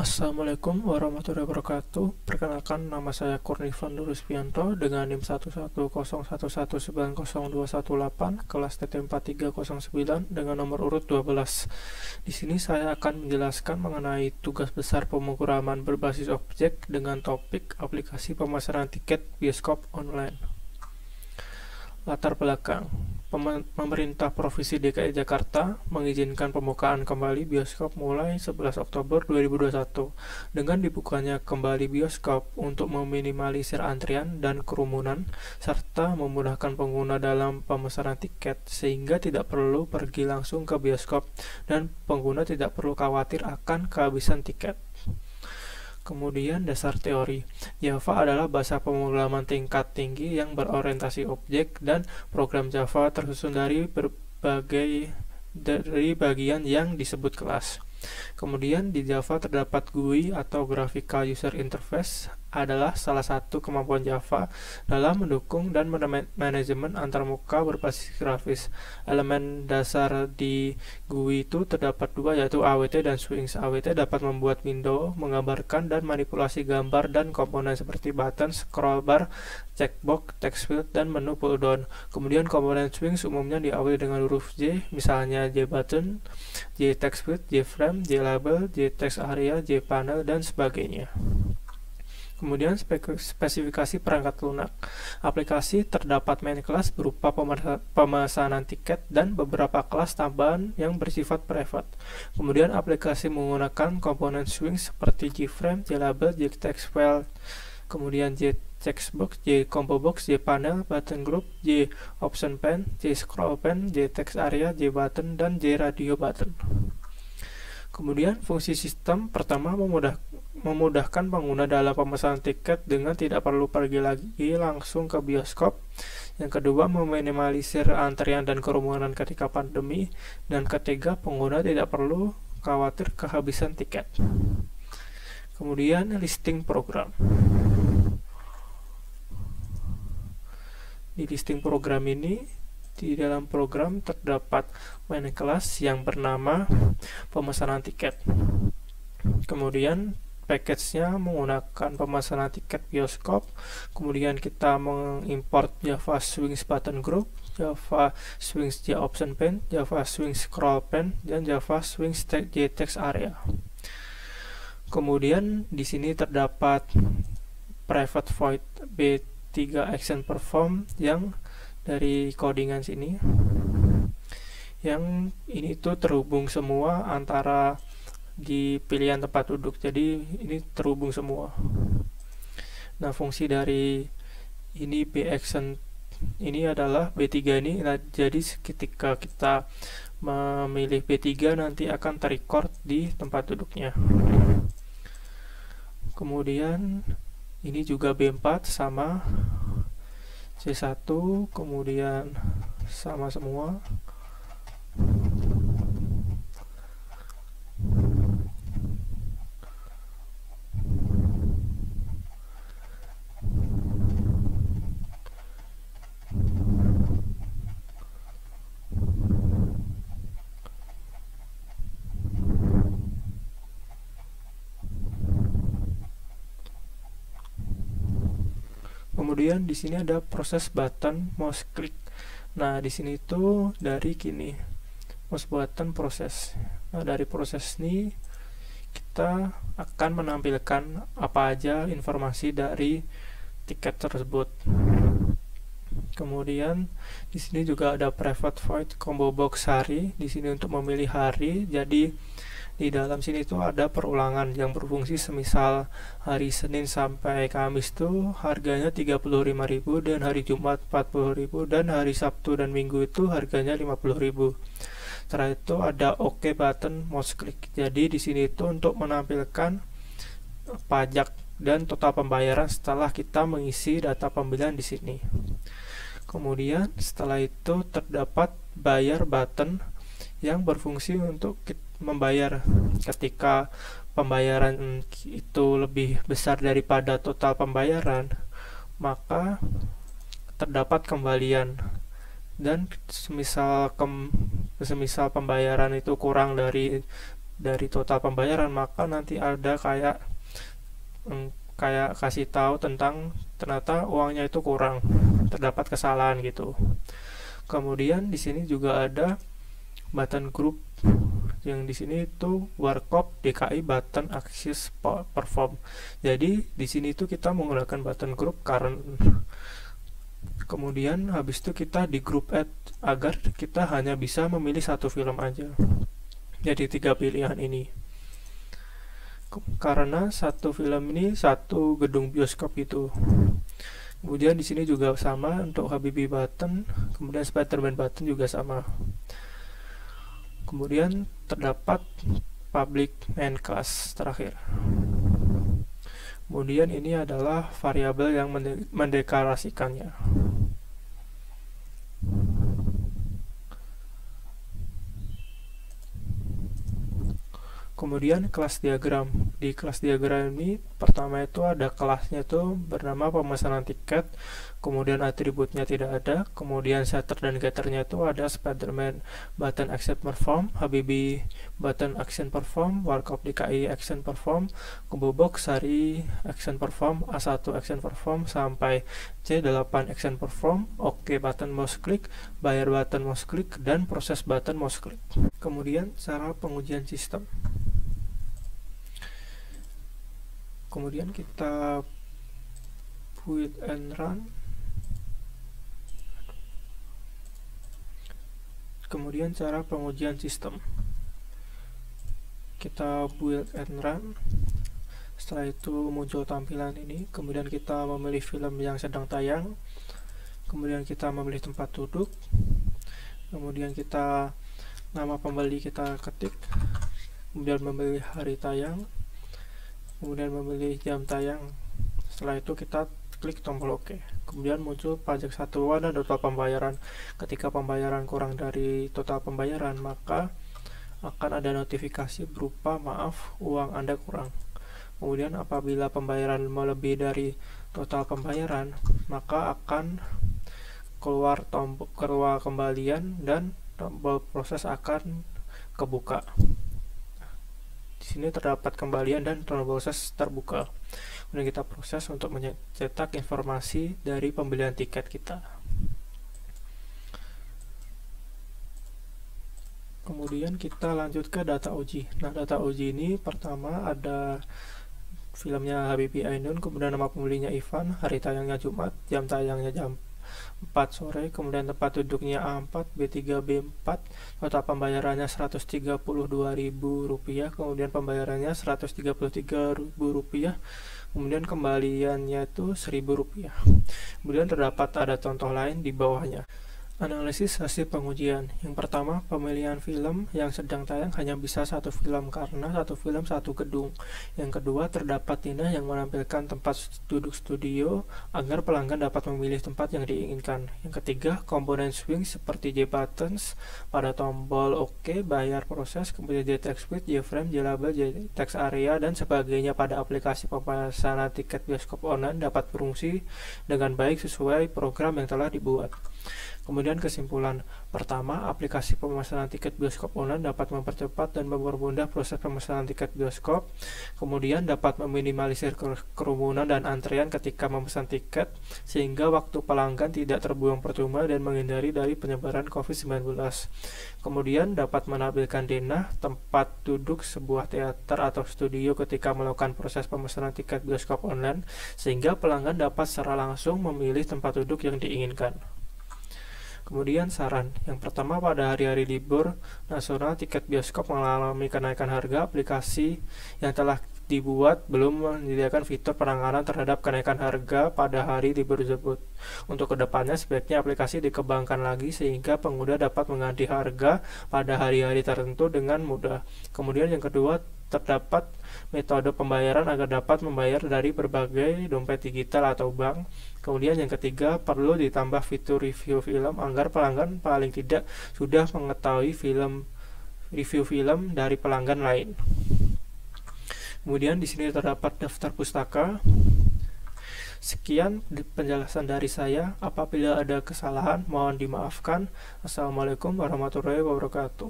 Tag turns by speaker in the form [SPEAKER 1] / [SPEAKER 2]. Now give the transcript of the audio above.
[SPEAKER 1] Assalamualaikum warahmatullahi wabarakatuh. Perkenalkan, nama saya Kurnivan Ruspianto dengan NIM 11011190218, kelas TT4309 dengan nomor urut 12. Di sini saya akan menjelaskan mengenai tugas besar pemrograman berbasis objek dengan topik aplikasi pemasaran tiket bioskop online. Latar belakang. Pemerintah Provinsi DKI Jakarta mengizinkan pembukaan kembali bioskop mulai 11 Oktober 2021 dengan dibukanya kembali bioskop untuk meminimalisir antrian dan kerumunan serta memudahkan pengguna dalam pemesanan tiket sehingga tidak perlu pergi langsung ke bioskop dan pengguna tidak perlu khawatir akan kehabisan tiket. Kemudian dasar teori. Java adalah bahasa pemrograman tingkat tinggi yang berorientasi objek dan program Java tersusun dari bagian yang disebut kelas. Kemudian di Java terdapat GUI atau Graphical User Interface adalah salah satu kemampuan Java dalam mendukung dan manajemen antarmuka berbasis grafis. Elemen dasar di GUI itu terdapat dua, yaitu AWT dan Swings. AWT dapat membuat window, menggambarkan dan manipulasi gambar dan komponen seperti button, scroll bar, checkbox, text field, dan menu pull down. Kemudian komponen Swings umumnya diawali dengan huruf J, misalnya JButton, JTextField, JFrame, JLabel, JText Area, JPanel, dan sebagainya. Kemudian spesifikasi perangkat lunak. Aplikasi terdapat main class berupa pemesanan tiket dan beberapa kelas tambahan yang bersifat private. Kemudian aplikasi menggunakan komponen Swing seperti JFrame, JLabel, JTextFile, kemudian JTextBox, JComboBox, JPanel, Button Group, JOptionPan, JScrollPan, JText Area, JButton, dan JRadio Button. Kemudian fungsi sistem pertama memudahkan pengguna dalam pemesanan tiket dengan tidak perlu pergi lagi langsung ke bioskop. Yang kedua, meminimalisir antrian dan kerumunan ketika pandemi. Dan ketiga, pengguna tidak perlu khawatir kehabisan tiket. Kemudian listing program. Di listing program ini, di dalam program terdapat main class yang bernama pemesanan tiket. Kemudian package-nya menggunakan pemesanan tiket bioskop. Kemudian kita mengimport Java Swings Button Group, Java Swings JOptionPan, Java Swings ScrollPan, dan Java Swings JText Area. Kemudian di sini terdapat private void B3 action perform yang dari codingan sini, yang ini tuh terhubung semua antara di pilihan tempat duduk, jadi ini terhubung semua. Nah, fungsi dari ini B action ini adalah B3 ini. Nah, jadi ketika kita memilih B3 nanti akan terrecord di tempat duduknya. Kemudian ini juga B4 sama, C1 kemudian sama semua. Kemudian di sini ada proses button mouse click. Nah, di sini itu dari gini, mouse button proses. Nah, dari proses ini kita akan menampilkan apa aja informasi dari tiket tersebut. Kemudian di sini juga ada private void combo box hari. Di sini untuk memilih hari. Jadi di dalam sini itu ada perulangan yang berfungsi, semisal hari Senin sampai Kamis itu harganya 35.000 dan hari Jumat 40.000 dan hari Sabtu dan Minggu itu harganya 50.000. Setelah itu ada OK button mouse click. Jadi di sini itu untuk menampilkan pajak dan total pembayaran setelah kita mengisi data pembelian di sini. Kemudian setelah itu terdapat bayar button yang berfungsi untuk membayar ketika pembayaran itu lebih besar daripada total pembayaran, maka terdapat kembalian. Dan semisal pembayaran itu kurang dari dari total pembayaran, maka nanti ada kayak kasih tahu tentang ternyata uangnya itu kurang, terdapat kesalahan gitu. Kemudian di sini juga ada button group, yang di sini itu Warkop DKI button access perform. Jadi di sini itu kita menggunakan button group karena kemudian habis itu kita di group add agar kita hanya bisa memilih satu film aja. Jadi 3 pilihan ini. Karena satu film ini satu gedung bioskop itu. Kemudian di sini juga sama untuk Habibie button, kemudian Spider-Man button juga sama. Kemudian terdapat public main class terakhir. Kemudian ini adalah variabel yang mendeklarasikannya. Kemudian kelas diagram. Di kelas diagram ini pertama itu ada kelasnya itu bernama pemesanan tiket, kemudian atributnya tidak ada, kemudian setter dan getternya itu ada Spider-Man button action perform, Habibie button action perform, Warkop DKI action perform, Combo Box Sari action perform, A1 action perform sampai C8 action perform, OK button mouse click, bayar button mouse click, dan proses button mouse click. Kemudian cara pengujian sistem. Kemudian kita build and run. Kemudian cara pengujian sistem. Kita build and run. Setelah itu muncul tampilan ini. Kemudian kita memilih film yang sedang tayang. Kemudian kita memilih tempat duduk. Kemudian kita nama pembeli kita ketik. Kemudian memilih hari tayang. Kemudian memilih jam tayang. Setelah itu kita klik tombol OK. Kemudian muncul pajak satuan dan total pembayaran. Ketika pembayaran kurang dari total pembayaran, maka akan ada notifikasi berupa maaf, uang Anda kurang. Kemudian apabila pembayaran melebihi dari total pembayaran, maka akan keluar tombol kembalian dan tombol proses akan kebuka. Di sini terdapat kembalian dan tombol proses terbuka. Kemudian kita proses untuk mencetak informasi dari pembelian tiket kita. Kemudian kita lanjut ke data uji. Nah, data uji ini pertama ada filmnya Habibie Ainun, kemudian nama pembelinya Ivan, hari tayangnya Jumat, jam tayangnya jam 4 sore, kemudian tempat duduknya A4, B3, B4, total pembayarannya Rp132.000, kemudian pembayarannya Rp133.000, kemudian kembaliannya itu Rp1.000. Kemudian terdapat ada contoh lain di bawahnya. Analisis hasil pengujian. Yang pertama, pemilihan film yang sedang tayang hanya bisa satu film karena satu film satu gedung. Yang kedua, terdapat tindah yang menampilkan tempat duduk studio agar pelanggan dapat memilih tempat yang diinginkan. Yang ketiga, komponen swing seperti J-buttons pada tombol OK, bayar proses, kemudian J-text switch, J-frame, J-label, J-text area, dan sebagainya pada aplikasi pemesanan tiket bioskop online dapat berfungsi dengan baik sesuai program yang telah dibuat. Kemudian kesimpulan. Pertama, aplikasi pemesanan tiket bioskop online dapat mempercepat dan mempermudah proses pemesanan tiket bioskop. Kemudian dapat meminimalisir kerumunan dan antrean ketika memesan tiket, sehingga waktu pelanggan tidak terbuang percuma dan menghindari dari penyebaran COVID-19. Kemudian dapat menampilkan denah tempat duduk sebuah teater atau studio ketika melakukan proses pemesanan tiket bioskop online, sehingga pelanggan dapat secara langsung memilih tempat duduk yang diinginkan. Kemudian saran. Yang pertama, pada hari-hari libur nasional tiket bioskop mengalami kenaikan harga. Aplikasi yang telah dibuat belum menyediakan fitur penanganan terhadap kenaikan harga pada hari libur tersebut. Untuk kedepannya sebaiknya aplikasi dikembangkan lagi sehingga pengguna dapat mengganti harga pada hari-hari tertentu dengan mudah. Kemudian yang kedua, terdapat metode pembayaran agar dapat membayar dari berbagai dompet digital atau bank. Kemudian yang ketiga, perlu ditambah fitur review film agar pelanggan paling tidak sudah mengetahui review film dari pelanggan lain. Kemudian di sini terdapat daftar pustaka. Sekian penjelasan dari saya. Apabila ada kesalahan, mohon dimaafkan. Assalamualaikum warahmatullahi wabarakatuh.